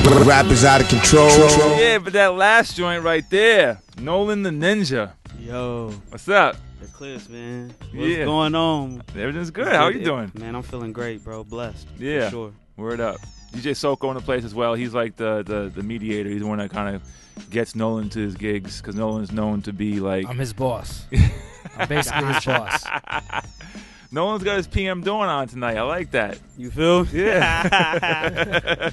Rap is out of control. Yeah, but that last joint right there, Nolan the Ninja. Yo, What's up? the clips, man. What's going on? Everything's good. How are you doing? Man, I'm feeling great, bro. Blessed. Yeah, for sure. Word up. DJ Soko in the place as well. He's like the mediator. He's the one that kind of gets Nolan to his gigs because Nolan's known to be like... I'm his boss. I'm basically his boss. Nolan's got his PM doing on tonight. I like that. You feel? Yeah.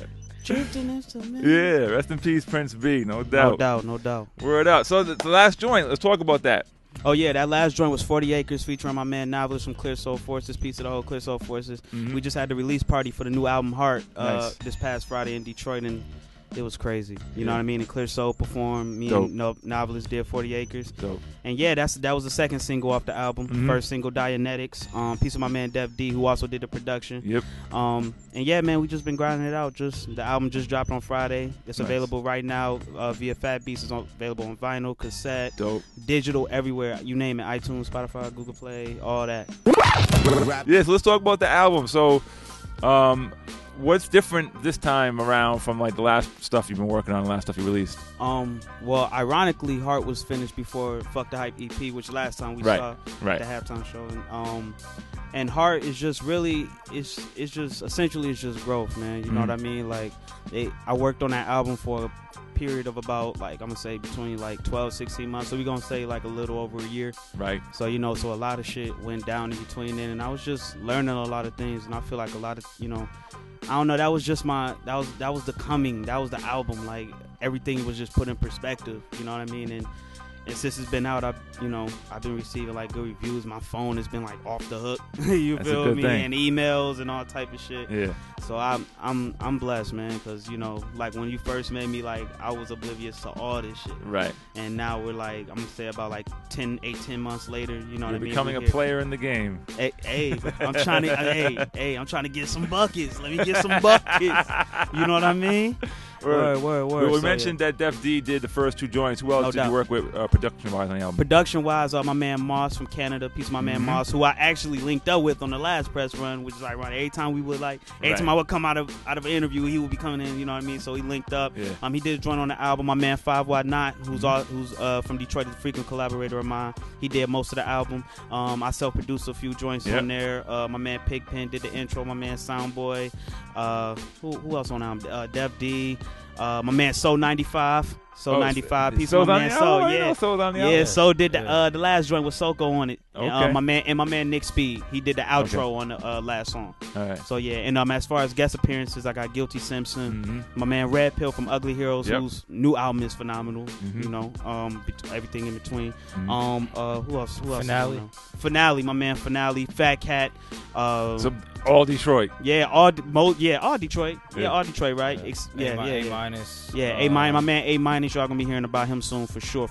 Yeah, rest in peace, Prince B. No doubt. No doubt. Word up. So the last joint, let's talk about that. Oh, yeah, that last joint was 40 Acres featuring my man Novelist from Clear Soul Forces, piece of the whole Clear Soul Forces. Mm-hmm. We just had the release party for the new album Heart Nice. this past Friday in Detroit, and it was crazy. You know Yeah. what I mean? And Clear Soul performed. Me Dope. and Novelist did 40 Acres. Dope. And yeah, that was the second single off the album. Mhm. First single, Dianetics. Piece of my man Dev D, who also did the production. Yep. And yeah, man, we just been grinding it out. The album just dropped on Friday. It's Nice. available right now via Fat Beats. It's available on vinyl, cassette, Dope. digital, everywhere. You name it: iTunes, Spotify, Google Play, all that. Yeah, so let's talk about the album. So, what's different this time around from like the last stuff you've been working on, the last stuff you released? Well, ironically, Heart was finished before Fuck the Hype EP, which last time we saw at the halftime show. And Heart is just really, it's just essentially it's just growth, man. You know what I mean? Like, I worked on that album for a period of about, like, I'm gonna say between like 12, 16 months. So we're gonna say like a little over a year. Right. So, you know, so a lot of shit went down in between then, and I was just learning a lot of things, and I feel like a lot of, you know, I don't know, that was just that was the album. Like, everything was just put in perspective, you know what I mean? And since it's been out, I've been receiving like good reviews. My phone has been like off the hook. You That's a feel good me? thing. And emails and all type of shit. Yeah. So I'm blessed, man, because, you know, like when you first made me, like, I was oblivious to all this shit. Right. And now we're like, I'm gonna say about like 10 months later, you know what I You're mean? becoming a player in the game. Hey, I'm trying to I'm trying to get some buckets. Let me get some buckets. You know what I mean? Word. We So, mentioned that Def D did the first two joints. Who else No did doubt. you work with production-wise on the album? Production-wise, my man Moss from Canada, piece of my man Moss, who I actually linked up with on the last press run, which is like every time I would come out of an interview, he would be coming in, you know what I mean? So he linked up. Yeah. He did a joint on the album. My man 5 Why Not, who's from Detroit, is a frequent collaborator of mine. He did most of the album. I self-produced a few joints on there. My man Pigpen did the intro. My man Soundboy. Who else on the album? Dev D. My man So 95. So 95 piece of my man So, yeah. So's on the Yeah, album. So did the last joint with Soko on it. Okay. And my man Nick Speed, he did the outro on the last song. All right. So yeah, and as far as guest appearances, I got Guilty Simpson, my man Red Pill from Ugly Heroes, whose new album is phenomenal. You know, everything in between. Who else? Finale, my man Finale, Fat Cat. So all Detroit. All Detroit. Yeah, all Detroit, right? A minus. My man A minus. Y'all gonna be hearing about him soon for sure.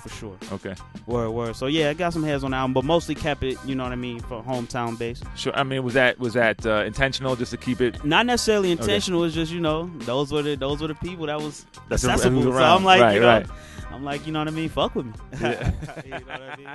Okay. Word. So yeah, I got some heads on the album, but mostly kept it, you know what I mean, for hometown base. Sure. I mean, was that intentional, just to keep it? Not necessarily intentional. It's just, you know, those were the people that was That's accessible. who's So around. I'm like, right. I'm like, you know what I mean? Fuck with me. Yeah. You know what I mean?